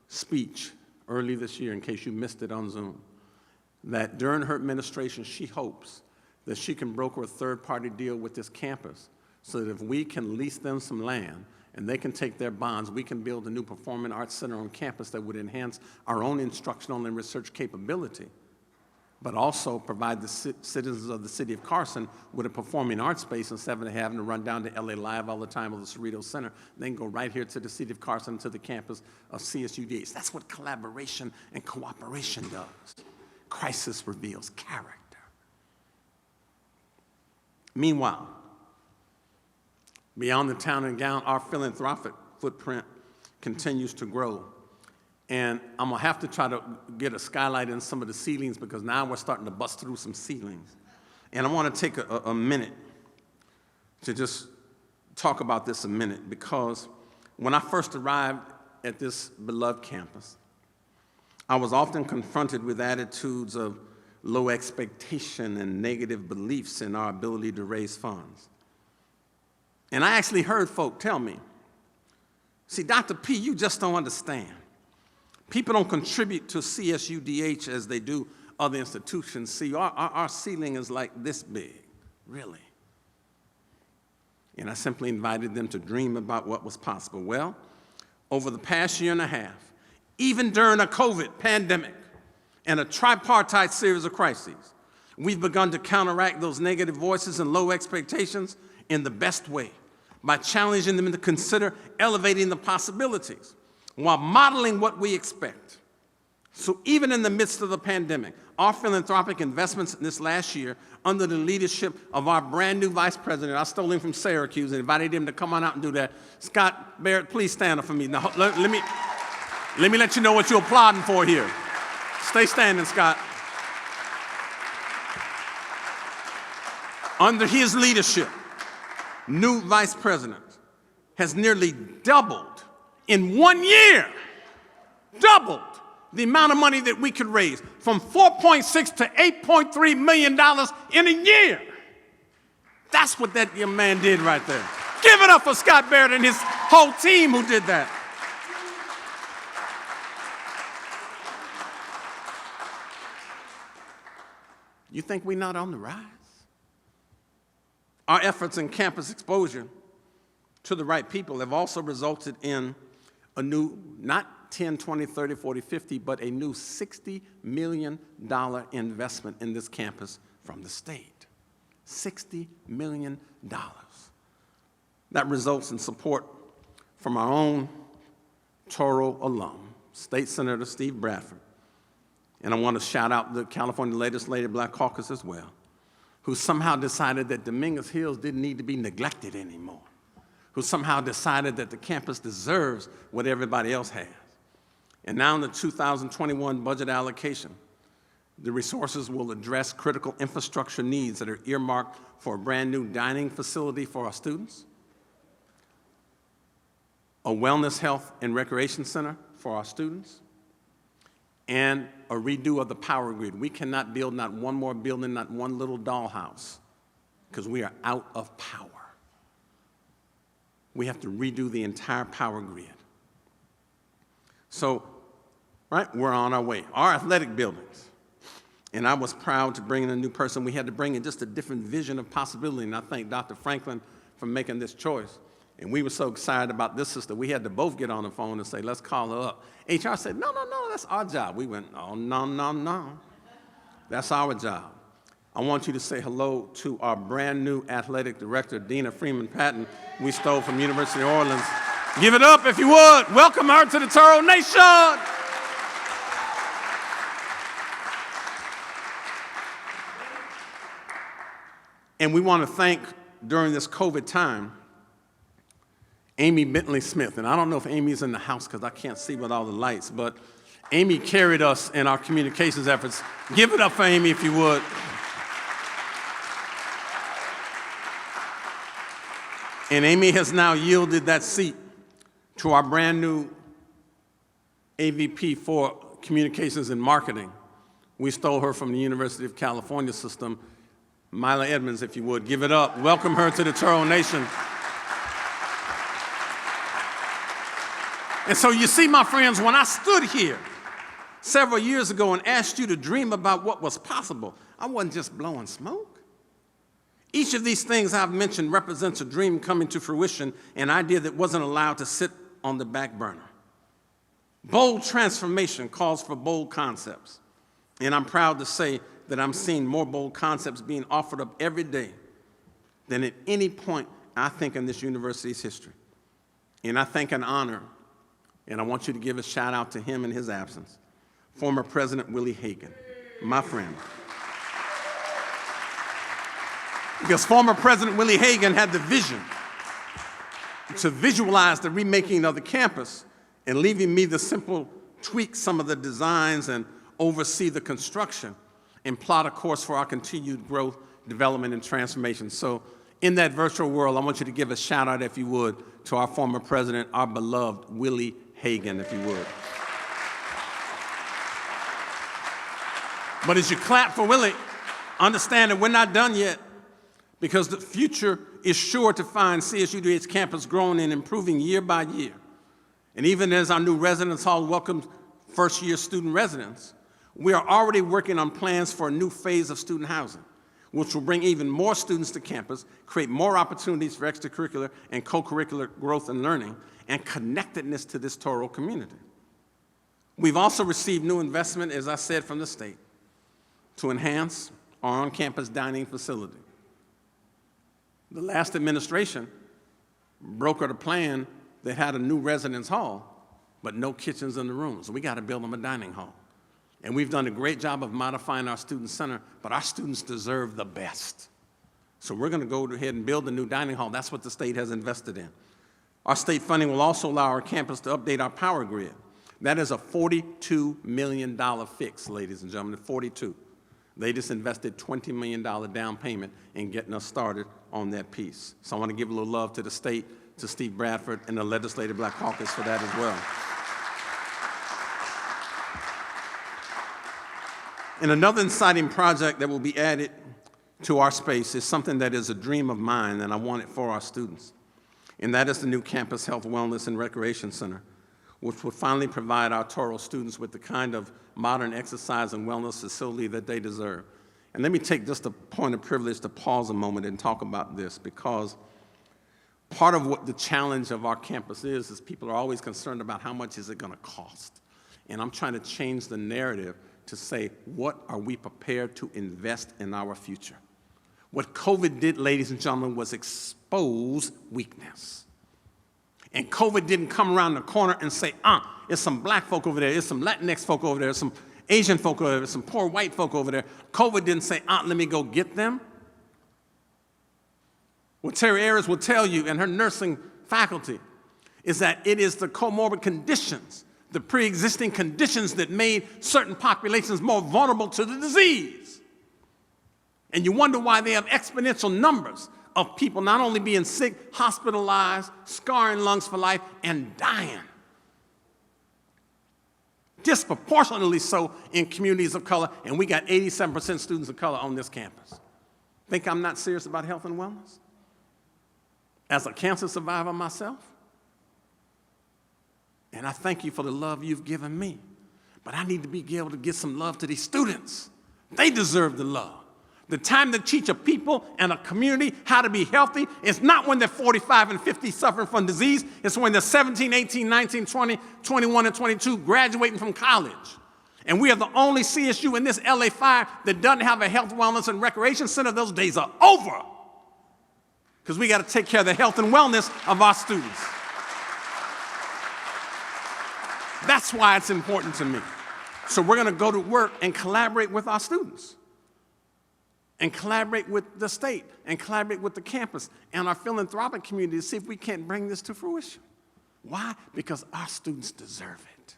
speech early this year, in case you missed it on Zoom, that during her administration, she hopes that she can broker a third-party deal with this campus so that if we can lease them some land and they can take their bonds, we can build a new performing arts center on campus that would enhance our own instructional and research capability, but also provide the citizens of the city of Carson with a performing arts space instead of having to run down to LA Live all the time or the Cerritos Center. They can go right here to the city of Carson, to the campus of CSUDH. That's what collaboration and cooperation does. Crisis reveals character. Meanwhile, beyond the town and gown, our philanthropic footprint continues to grow. And I'm gonna have to try to get a skylight in some of the ceilings because now we're starting to bust through some ceilings. And I wanna take a minute to just talk about this a minute, because when I first arrived at this beloved campus, I was often confronted with attitudes of low expectation and negative beliefs in our ability to raise funds. And I actually heard folk tell me, see, Dr. P, you just don't understand. People don't contribute to CSUDH as they do other institutions. See, our ceiling is like this big, really. And I simply invited them to dream about what was possible. Well, over the past year and a half, even during a COVID pandemic and a tripartite series of crises, we've begun to counteract those negative voices and low expectations in the best way by challenging them to consider elevating the possibilities while modeling what we expect. So even in the midst of the pandemic, our philanthropic investments in this last year under the leadership of our brand new vice president, I stole him from Syracuse and invited him to come on out and do that. Scott Barrett, please stand up for me. Now, let me let you know what you're applauding for here. Stay standing, Scott. Under his leadership, new vice president has nearly doubled in 1 year, doubled the amount of money that we could raise from $4.6 to $8.3 million in a year. That's what that young man did right there. Give it up for Scott Barrett and his whole team who did that. You think we're not on the rise? Our efforts in campus exposure to the right people have also resulted in a new, not 10, 20, 30, 40, 50, but a new $60 million investment in this campus from the state. $60 million. That results in support from our own Toro alum, State Senator Steve Bradford. And I want to shout out the California Legislative Black Caucus as well, who somehow decided that Dominguez Hills didn't need to be neglected anymore, who somehow decided that the campus deserves what everybody else has. And now in the 2021 budget allocation, the resources will address critical infrastructure needs that are earmarked for a brand new dining facility for our students, a wellness, health, and recreation center for our students, and a redo of the power grid. We cannot build not one more building, not one little dollhouse, because we are out of power. We have to redo the entire power grid. So, right, we're on our way. Our athletic buildings. And I was proud to bring in a new person. We had to bring in just a different vision of possibility, and I thank Dr. Franklin for making this choice. And we were so excited about this sister, we had to both get on the phone and say, let's call her up. HR said, no, that's our job. We went, oh, no. That's our job. I want you to say hello to our brand new athletic director, Dina Freeman Patton, we stole from University of Orleans. Give it up if you would. Welcome her to the Toro Nation. And we want to thank, during this COVID time, Amy Bentley Smith. And I don't know if Amy's in the house because I can't see with all the lights, but Amy carried us in our communications efforts. Give it up for Amy if you would. And Amy has now yielded that seat to our brand new AVP for Communications and Marketing. We stole her from the University of California system. Myla Edmonds, if you would, give it up. Welcome her to the Toro Nation. And so you see, my friends, when I stood here several years ago and asked you to dream about what was possible, I wasn't just blowing smoke. Each of these things I've mentioned represents a dream coming to fruition, an idea that wasn't allowed to sit on the back burner. Bold transformation calls for bold concepts. And I'm proud to say that I'm seeing more bold concepts being offered up every day than at any point, I think, in this university's history. And I think an honor, and I want you to give a shout out to him in his absence, former President Willie Hagan, my friend. Because former President Willie Hagan had the vision to visualize the remaking of the campus and leaving me to simple tweak some of the designs and oversee the construction and plot a course for our continued growth, development, and transformation. So in that virtual world, I want you to give a shout out, if you would, to our former president, our beloved Willie Hagan, if you would. But as you clap for Willie, understand that we're not done yet, because the future is sure to find CSUDH campus growing and improving year by year. And even as our new residence hall welcomes first-year student residents, we are already working on plans for a new phase of student housing, which will bring even more students to campus, create more opportunities for extracurricular and co-curricular growth and learning, and connectedness to this Toro community. We've also received new investment, as I said, from the state to enhance our on-campus dining facility. The last administration brokered a plan that had a new residence hall, but no kitchens in the rooms. So we got to build them a dining hall. And we've done a great job of modifying our student center, but our students deserve the best. So we're going to go ahead and build a new dining hall. That's what the state has invested in. Our state funding will also allow our campus to update our power grid. That is a $42 million fix, ladies and gentlemen, 42. They just invested $20 million down payment in getting us started on that piece. So I want to give a little love to the state, to Steve Bradford and the Legislative Black Caucus for that as well. And another exciting project that will be added to our space is something that is a dream of mine and I want it for our students. And that is the new Campus Health, Wellness, and Recreation Center, which will finally provide our Toro students with the kind of modern exercise and wellness facility that they deserve. And let me take just a point of privilege to pause a moment and talk about this, because part of what the challenge of our campus is people are always concerned about how much is it going to cost. And I'm trying to change the narrative to say, what are we prepared to invest in our future? What COVID did, ladies and gentlemen, was expose weakness. And COVID didn't come around the corner and say, there's some black folk over there, there's some Latinx folk over there, there's some Asian folk over there, there's some poor white folk over there. COVID didn't say, let me go get them. What Terry Ayers will tell you and her nursing faculty is that it is the comorbid conditions, the pre-existing conditions that made certain populations more vulnerable to the disease. And you wonder why they have exponential numbers of people not only being sick, hospitalized, scarring lungs for life, and dying. Disproportionately so in communities of color, and we got 87% students of color on this campus. Think I'm not serious about health and wellness? As a cancer survivor myself? And I thank you for the love you've given me. But I need to be able to give some love to these students. They deserve the love. The time to teach a people and a community how to be healthy is not when they're 45 and 50 suffering from disease. It's when they're 17, 18, 19, 20, 21, and 22 graduating from college. And we are the only CSU in this LA5 that doesn't have a health, wellness, and recreation center. Those days are over. Because we got to take care of the health and wellness of our students. That's why it's important to me. So we're going to go to work and collaborate with our students, and collaborate with the state, and collaborate with the campus and our philanthropic community to see if we can't bring this to fruition. Why? Because our students deserve it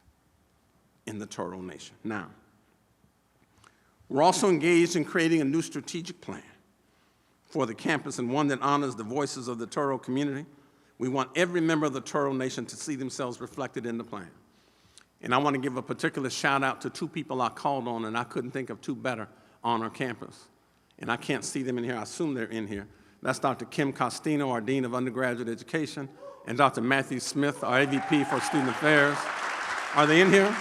in the Toro Nation. Now, we're also engaged in creating a new strategic plan for the campus, and one that honors the voices of the Toro community. We want every member of the Toro Nation to see themselves reflected in the plan. And I want to give a particular shout out to two people I called on, and I couldn't think of two better on our campus. And I can't see them in here. I assume they're in here. That's Dr. Kim Costino, our Dean of Undergraduate Education, and Dr. Matthew Smith, our AVP for Student Affairs. Are they in here?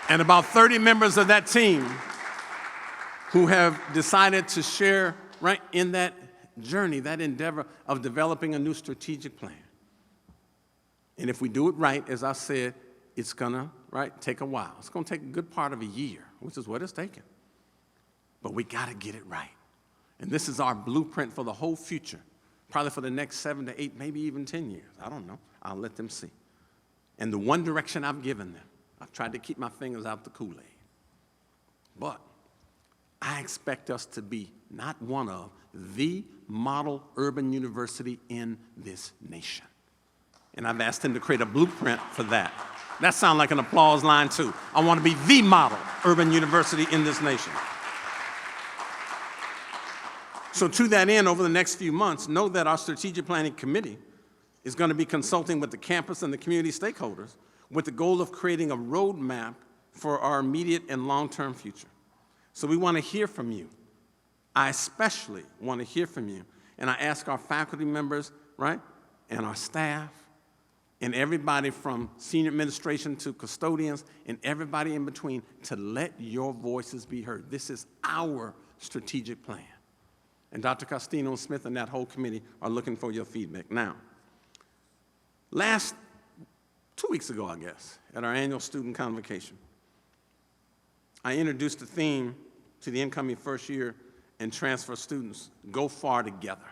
And about 30 members of that team who have decided to share right in that journey, that endeavor of developing a new strategic plan. And if we do it right, as I said, it's gonna, take a while. It's gonna take a good part of a year, which is what it's taking. But we gotta get it right. And this is our blueprint for the whole future, probably for the next 7 to 8, maybe even 10 years. I don't know. I'll let them see. And the one direction I've given them, I've tried to keep my fingers out the Kool-Aid. But I expect us to be not one of the model urban university in this nation. And I've asked them to create a blueprint for that. That sounds like an applause line too. I want to be the model urban university in this nation. So to that end, over the next few months, know that our strategic planning committee is going to be consulting with the campus and the community stakeholders with the goal of creating a roadmap for our immediate and long-term future. So we want to hear from you. I especially want to hear from you. And I ask our faculty members, and our staff, and everybody from senior administration to custodians, and everybody in between, to let your voices be heard. This is our strategic plan. And Dr. Costino and Smith and that whole committee are looking for your feedback. Now, 2 weeks ago, I guess, at our annual student convocation, I introduced the theme to the incoming first year and transfer students, Go Far Together.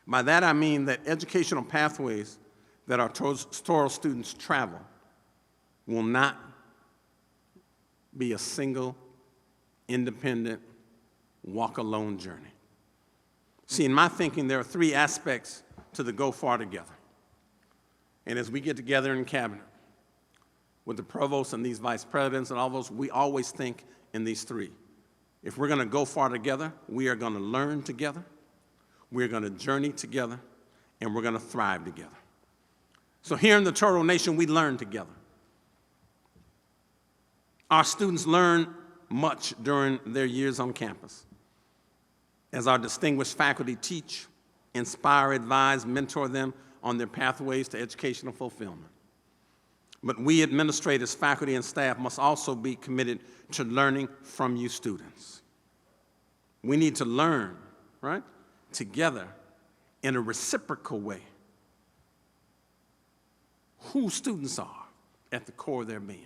By that I mean that educational pathways that our Touro students travel will not be a single, independent, walk-alone journey. See, in my thinking, there are 3 aspects to the Go Far Together. And as we get together in cabinet with the provost and these vice presidents and all those, we always think in these 3. If we're going to go far together, we are going to learn together, we're going to journey together, and we're going to thrive together. So here in the Touro Nation, we learn together. Our students learn much during their years on campus. As our distinguished faculty teach, inspire, advise, mentor them on their pathways to educational fulfillment. But we administrators, faculty, and staff must also be committed to learning from you students. We need to learn, together in a reciprocal way who students are at the core of their being.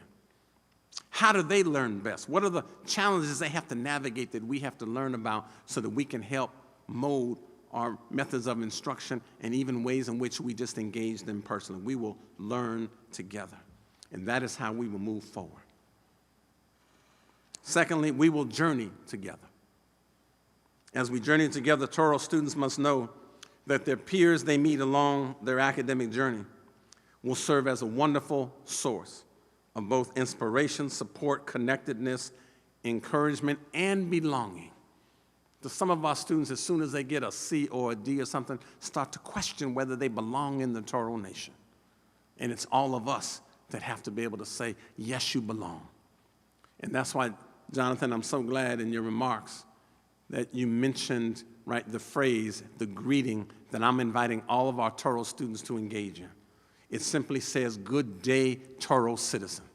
How do they learn best? What are the challenges they have to navigate that we have to learn about so that we can help mold our methods of instruction and even ways in which we just engage them personally? We will learn together, and that is how we will move forward. Secondly, we will journey together. As we journey together, Touro students must know that their peers they meet along their academic journey will serve as a wonderful source of both inspiration, support, connectedness, encouragement, and belonging. So some of our students, as soon as they get a C or a D or something, start to question whether they belong in the Touro Nation. And it's all of us that have to be able to say, yes, you belong. And that's why, Jonathan, I'm so glad in your remarks that you mentioned, the phrase, the greeting that I'm inviting all of our Touro students to engage in. It simply says, good day, Touro citizen.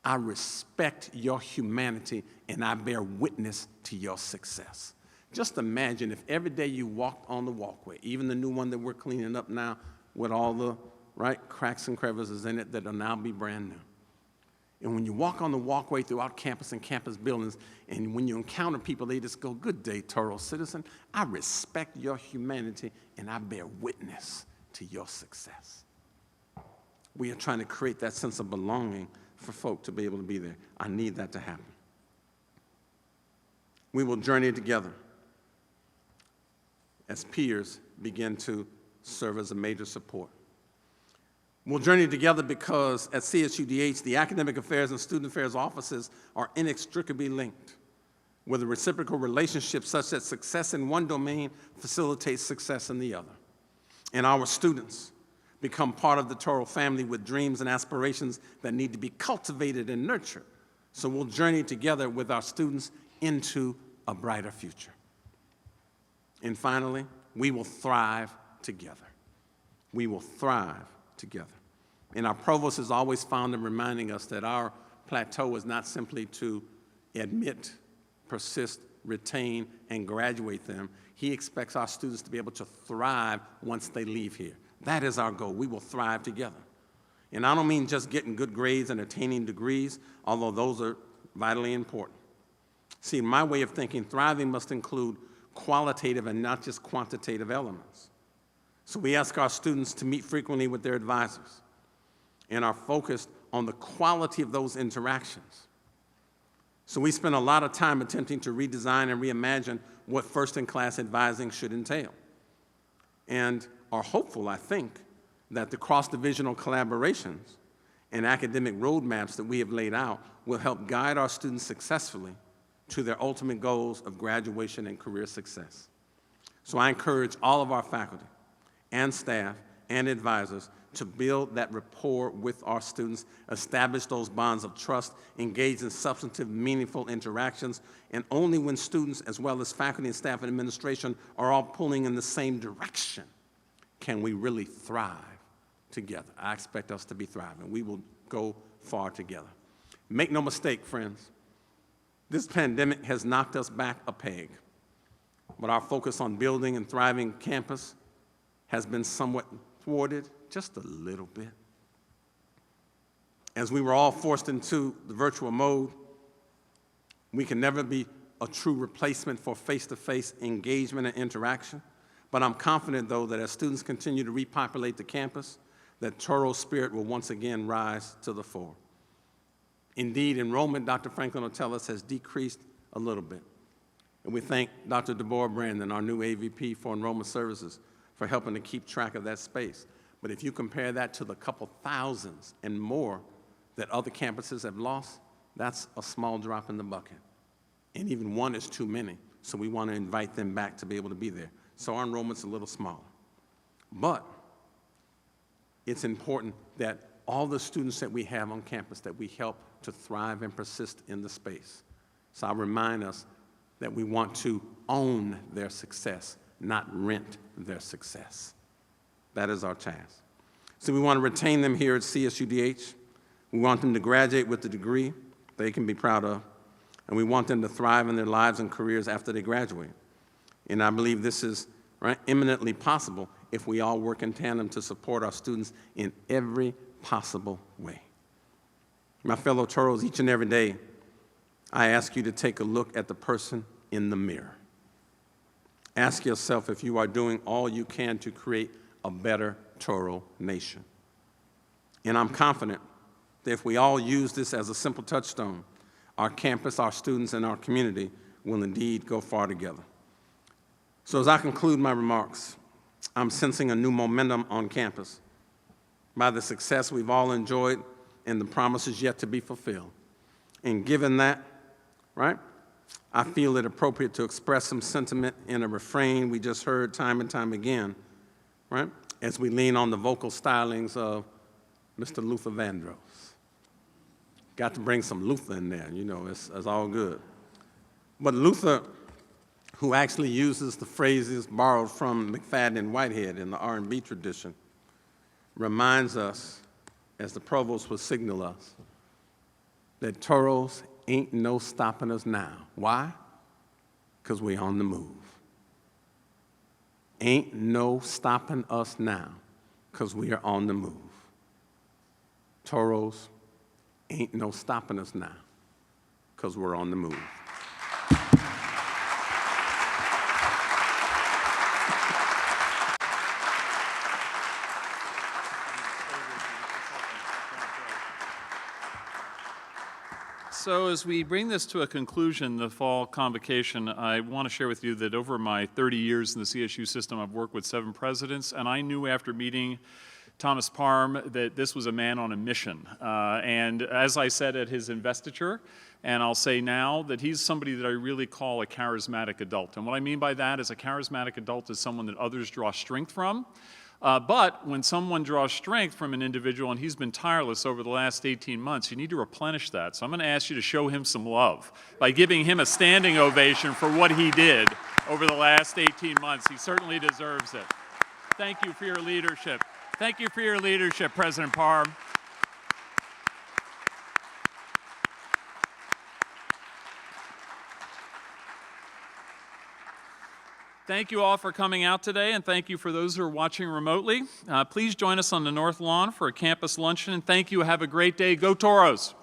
I respect your humanity and I bear witness to your success. Just imagine if every day you walked on the walkway, even the new one that we're cleaning up now with all the cracks and crevices in it that will now be brand new. And when you walk on the walkway throughout campus and campus buildings, and when you encounter people, they just go, good day, Touro citizen. I respect your humanity and I bear witness to your success. We are trying to create that sense of belonging for folk to be able to be there. I need that to happen. We will journey together as peers begin to serve as a major support. We'll journey together because at CSUDH, the academic affairs and student affairs offices are inextricably linked with a reciprocal relationship such that success in one domain facilitates success in the other. and our students become part of the Toro family with dreams and aspirations that need to be cultivated and nurtured. So we'll journey together with our students into a brighter future. And finally, we will thrive together. We will thrive together. And our provost is always fond of reminding us that our plateau is not simply to admit, persist, retain, and graduate them. He expects our students to be able to thrive once they leave here. That is our goal. We will thrive together. And I don't mean just getting good grades and attaining degrees, although those are vitally important. See, in my way of thinking, thriving must include qualitative and not just quantitative elements. So we ask our students to meet frequently with their advisors and are focused on the quality of those interactions. So we spend a lot of time attempting to redesign and reimagine what first-in-class advising should entail, and are hopeful, I think, that the cross-divisional collaborations and academic roadmaps that we have laid out will help guide our students successfully to their ultimate goals of graduation and career success. So I encourage all of our faculty and staff and advisors to build that rapport with our students, establish those bonds of trust, engage in substantive, meaningful interactions, and only when students, as well as faculty and staff and administration, are all pulling in the same direction can we really thrive together. I expect us to be thriving. We will go far together. Make no mistake, friends, this pandemic has knocked us back a peg, but our focus on building and thriving campus has been somewhat thwarted, just a little bit. As we were all forced into the virtual mode, we can never be a true replacement for face-to-face engagement and interaction, but I'm confident, though, that as students continue to repopulate the campus, that Toro's spirit will once again rise to the fore. Indeed, enrollment, Dr. Franklin will tell us, has decreased a little bit. And we thank Dr. Deborah Brandon, our new AVP for Enrollment Services, for helping to keep track of that space. But if you compare that to the couple thousands and more that other campuses have lost, that's a small drop in the bucket. And even one is too many, so we want to invite them back to be able to be there. So our enrollment's a little smaller. But it's important that all the students that we have on campus, that we help to thrive and persist in the space. So I remind us that we want to own their success, not rent their success. That is our task. So we want to retain them here at CSUDH. We want them to graduate with a degree they can be proud of, and we want them to thrive in their lives and careers after they graduate. And I believe this is eminently possible if we all work in tandem to support our students in every possible way. My fellow Toros, each and every day, I ask you to take a look at the person in the mirror. Ask yourself if you are doing all you can to create a better Toro nation. And I'm confident that if we all use this as a simple touchstone, our campus, our students, and our community will indeed go far together. So as I conclude my remarks, I'm sensing a new momentum on campus by the success we've all enjoyed and the promises yet to be fulfilled. And given that, I feel it appropriate to express some sentiment in a refrain we just heard time and time again, as we lean on the vocal stylings of Mr. Luther Vandross. Got to bring some Luther in there, it's all good. But Luther, who actually uses the phrases borrowed from McFadden and Whitehead in the R&B tradition, reminds us, as the provost would signal us, that Toros ain't no stopping us now. Why? Because we on the move. Ain't no stopping us now, because we are on the move. Toros, ain't no stopping us now, because we're on the move. So as we bring this to a conclusion, the fall convocation, I want to share with you that over my 30 years in the CSU system, I've worked with 7 presidents, and I knew after meeting Thomas Parham that this was a man on a mission. And as I said at his investiture, and I'll say now, that he's somebody that I really call a charismatic adult. And what I mean by that is a charismatic adult is someone that others draw strength from. But when someone draws strength from an individual, and he's been tireless over the last 18 months, you need to replenish that. So I'm going to ask you to show him some love by giving him a standing ovation for what he did over the last 18 months. He certainly deserves it. Thank you for your leadership. Thank you for your leadership, President Parham. Thank you all for coming out today, and thank you for those who are watching remotely. Please join us on the North Lawn for a campus luncheon, and thank you. Have a great day. Go Toros!